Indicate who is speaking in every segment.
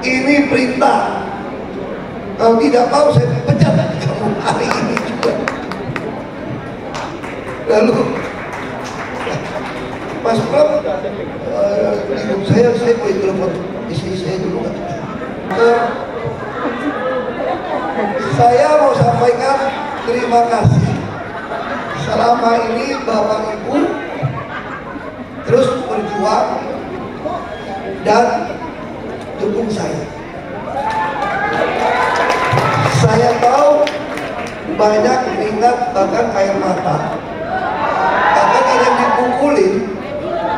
Speaker 1: Ini perintah. Kalau tidak mau saya pecat kamu hari ini juga. Lalu Mas Pram, ibu saya boleh telepon istri saya dulu kan? Saya mau sampaikan terima kasih. Selama ini Bapak Ibu terus berjuang dan dukung saya. Saya tahu banyak keringat bahkan air mata. Bahkan ada yang dipukulin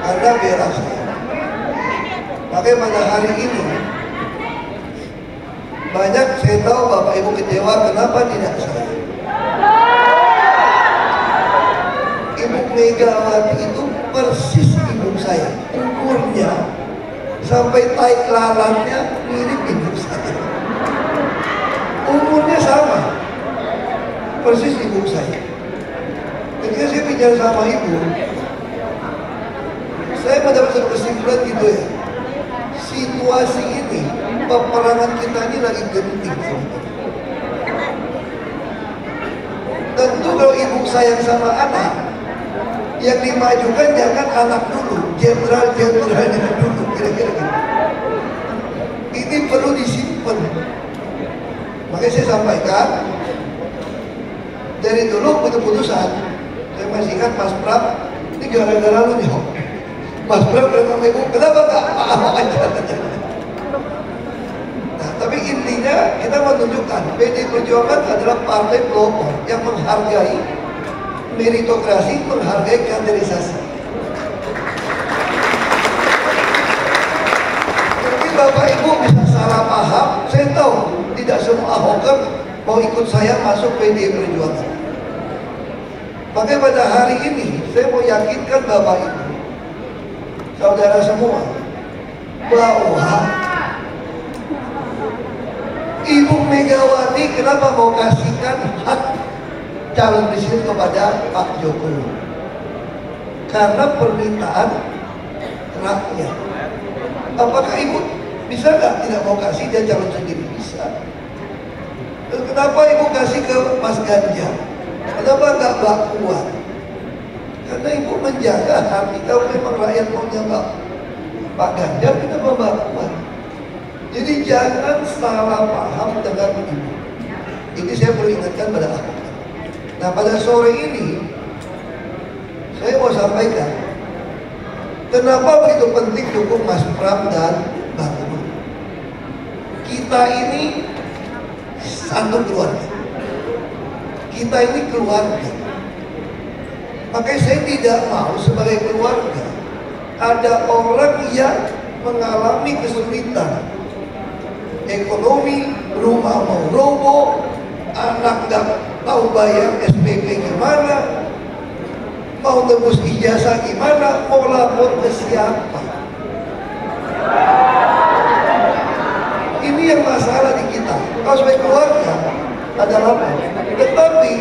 Speaker 1: karena bela saya. Makanya pada hari ini banyak saya tahu Bapak Ibu kecewa kenapa tidak saya. Ibu Megawati itu persis ibu saya, umurnya sampai tai lalatnya mirip ibu saya. Umurnya sama, persis ibu saya. Ketika saya bicara sama ibu, saya mendapat kesimpulan gitu ya. Situasi ini, peperangan kita ini lagi genting. Tentu kalau ibu sayang sama anak, yang dimajukan jangan anak dulu, jenderal-jenderalnya dulu, kira-kira gitu. Ini perlu disimpan. Makanya saya sampaikan dari dulu keputusan. Saya masih ingat Mas Pram, ini gara-gara lu nih. Mas Pram bilang ibu, kenapa gak Ahok aja? Nah, tapi intinya kita menunjukkan PDI Perjuangan adalah partai pelopor yang menghargai meritokrasi, menghargai kaderisasi. Mungkin Bapak Ibu bisa salah paham, saya tahu tidak semua Ahoker mau ikut saya masuk PDI Perjuangan. Makanya pada hari ini saya mau yakinkan Bapak Ibu, saudara semua, bahwa Ibu Megawati kenapa mau kasihkan hak calon presiden kepada Pak Jokowi? Karena permintaan rakyat. Apakah Ibu bisa nggak tidak mau kasih dia calon sendiri? Bisa. Kenapa Ibu kasih ke Mas Ganjar? Kenapa nggak Mbak Puan? Karena Ibu menjaga hati. Kalau memang rakyat maunya Pak Ganjar, kita mau Mbak Puan. Jadi jangan salah paham dengan Ibu. Ini saya perlu ingatkan pada aku. Nah, pada sore ini saya mau sampaikan kenapa begitu penting dukung Mas Pram dan Mbak Puan. Kita ini satu keluarga. Kita ini keluarga. Makanya saya tidak mau sebagai keluarga ada orang yang mengalami kesulitan ekonomi, rumah mau roboh, anak gak tahu bayar SPP gimana, mau tebus ijazah gimana, mau lapor ke siapa. Ini yang masalah di kita. Kalau sebagai keluarga ada lapor. Tetapi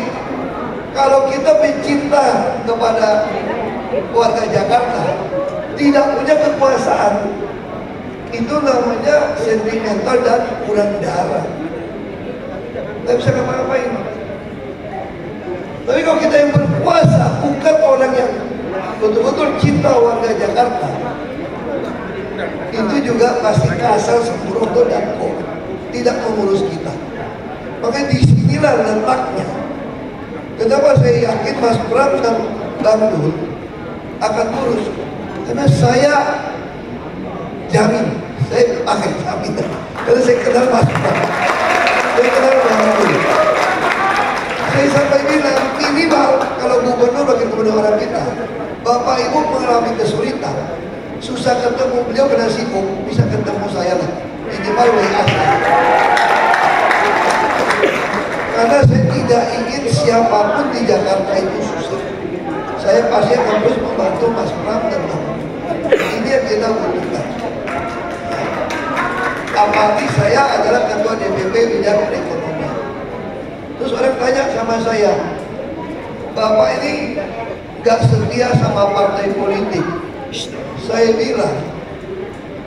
Speaker 1: kalau kita mencinta kepada warga Jakarta, tidak punya kekuasaan, itu namanya sentimental dan kurang darah. Tidak bisa ngapa-ngapain. Tapi kalau kita yang berkuasa, bukan orang yang betul-betul cinta warga Jakarta, itu juga pasti kasar, sembrono dan kok tidak mengurus kita. Makanya disinilah letaknya. Kenapa saya yakin Mas Pram dan Bang Dul akan urus? Karena saya jamin, saya pakai jaminan. Karena saya kenal Mas Pram, saya kenal Bang Dul. Saya sampai bilang, minimal kalau gubernur bagi gubernur orang kita, Bapak Ibu mengalami kesulitan, susah ketemu beliau kena sibuk, bisa ketemu saya lah. Minimal WA. Karena saya tidak ingin siapapun di Jakarta itu susah. Saya pasti akan terus membantu Mas Pram dan Bang. Ini yang kita butuhkan. Apalagi saya adalah ketua DPP bidang ekonomi. Terus orang tanya sama saya, Bapak ini gak setia sama partai politik. Saya bilang,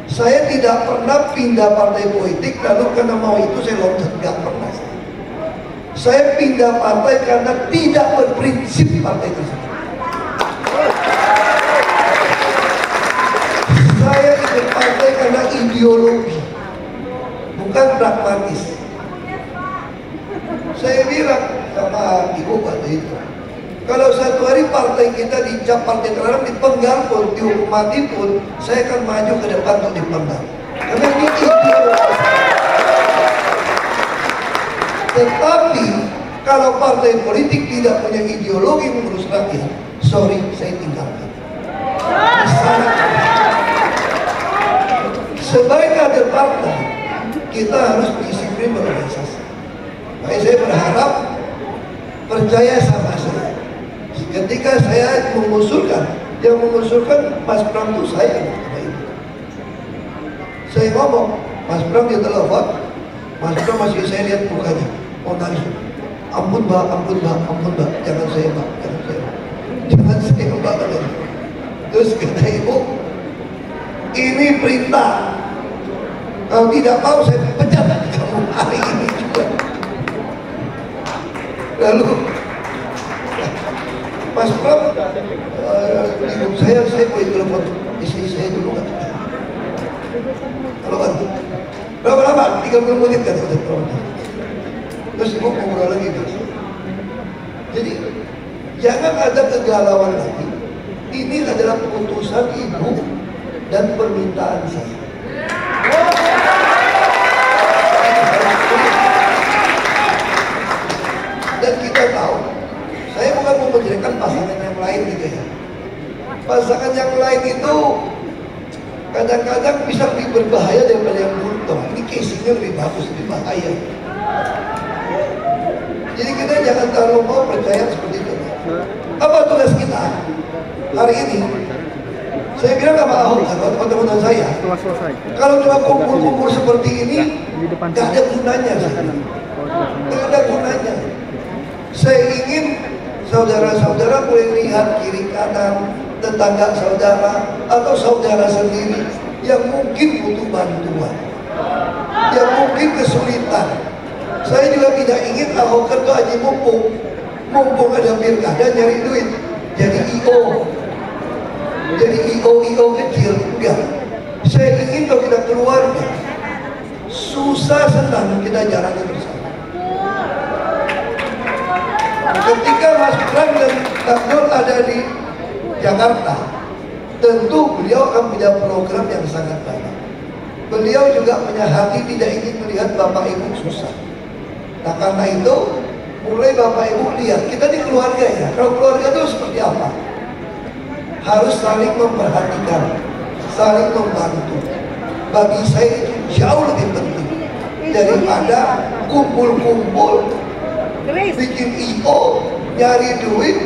Speaker 1: Saya tidak pernah pindah partai politik lalu karena mau itu saya loncat, nggak pernah. Saya pindah partai karena tidak berprinsip partai tersebut. Saya ikut partai karena ideologi, bukan pragmatis. Saya bilang sama ibu waktu itu, kalau satu hari partai kita dicap partai terlarang, dipenggal pun, dihukum mati pun, saya akan maju ke depan untuk dipenggal. Karena ini ideologi. Tetapi kalau partai politik tidak punya ideologi mengurus rakyat, sorry, saya tinggalkan. Sebagai kader partai, kita harus disiplin berorganisasi. Makanya saya berharap percaya sama saya. Ketika saya mengusulkan, yang mengusulkan Mas Pram itu saya. Saya ngomong, Mas Pram dia telepon, Mas Pram masih saya lihat mukanya, oh nangis, ampun mbak, ampun mbak, ampun mbak, jangan saya mbak, jangan saya mbak, jangan saya mbak. Terus kata ibu, ini perintah, kalau tidak mau saya pecat kamu hari ini juga. Lalu Mas Pram, ibu saya boleh telepon istri saya dulu kan? Kalau kan, berapa lama? 30 menit kan? Terus ibu ngobrol lagi terus. Jadi jangan ada kegalauan lagi. Ini adalah keputusan ibu dan permintaan saya. Dan kita tahu, saya bukan mau menjelekkan pasangan yang lain gitu ya. Pasangan yang lain itu kadang-kadang bisa lebih berbahaya daripada yang dulu. Ini casingnya lebih bagus, lebih bahaya. Jadi kita jangan terlalu mau percaya seperti itu. Apa tugas kita hari ini? Saya bilang sama Ahok, sama teman-teman saya, kalau cuma kumpul-kumpul seperti ini, gak ada gunanya. Gak ada gunanya. Saya ingin saudara-saudara boleh lihat kiri kanan tetangga saudara atau saudara sendiri yang mungkin butuh bantuan, yang mungkin kesulitan. Saya juga tidak ingin Ahok itu aja mumpung ada pilkada nyari duit jadi IO, jadi IO kecil. Enggak, saya ingin kalau kita keluarga susah senang kita jalani bersama. Ketika Mas Pram dan Kang Dul ada di Jakarta, tentu beliau akan punya program yang sangat banyak. Beliau juga punya hati tidak ingin melihat Bapak Ibu susah. Nah karena itu, mulai Bapak Ibu lihat, kita di keluarga ya, kalau keluarga itu seperti apa? Harus saling memperhatikan, saling membantu. Bagi saya itu jauh lebih penting daripada kumpul-kumpul, bikin IO, nyari duit.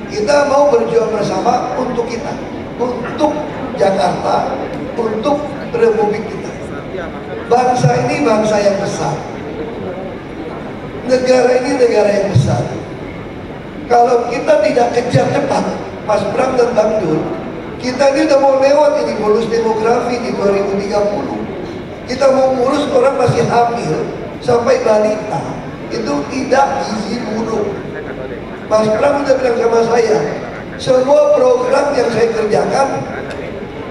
Speaker 1: Kita mau berjuang bersama untuk kita, untuk Jakarta, untuk Republik kita. Bangsa ini bangsa yang besar, negara ini negara yang besar. Kalau kita tidak kejar cepat, Mas Pram dan Bang Dul, kita ini udah mau lewat ini bonus demografi di 2030. Kita mau ngurus orang masih hamil sampai balita, itu tidak gizi buruk. Mas Pram udah bilang sama saya, semua program yang saya kerjakan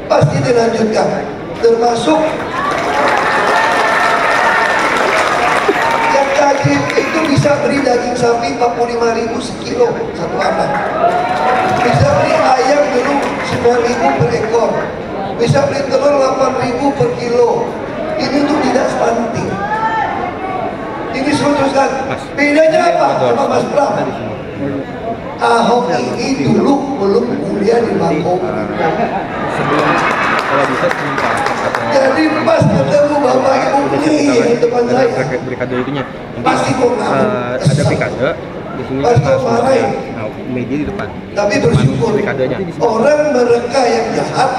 Speaker 1: pasti dilanjutkan, termasuk yang daging itu bisa beli daging sapi 45.000 sekilo satu anak, bisa beli ayam dulu 9.000 per ekor, bisa beli telur 8.000 per kilo. Ini tuh tidak stunting. Ini sudah bedanya apa sama Mas Pram? Ahok ini dulu belum kuliah di Bangkok. Jadi pas ketemu Bapak Ibu di depan saya, pasti kok
Speaker 2: ada pikade di sini,
Speaker 1: pasti marah.
Speaker 2: Media di depan.
Speaker 1: Tapi bersyukur orang mereka yang jahat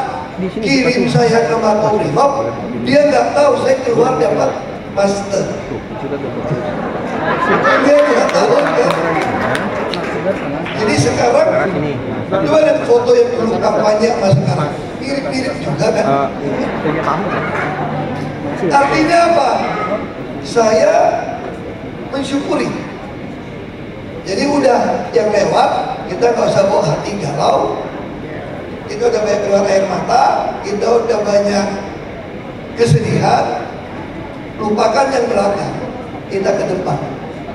Speaker 1: kirim saya ke Makobrimob, dia nggak tahu saya keluar dapat master. Dia nggak tahu kan? Jadi sekarang coba lihat foto yang dulu kampanye sama sekarang. mirip-mirip juga kan?
Speaker 2: Punya tamu kan?
Speaker 1: Artinya apa? Saya mensyukuri. Jadi udah yang lewat, kita nggak usah bawa hati galau. Kita udah banyak keluar air mata, kita udah banyak kesedihan. Lupakan yang belakang, kita ke depan.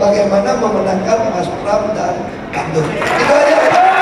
Speaker 1: Bagaimana memenangkan Mas Pram dan Abdul. Itu aja.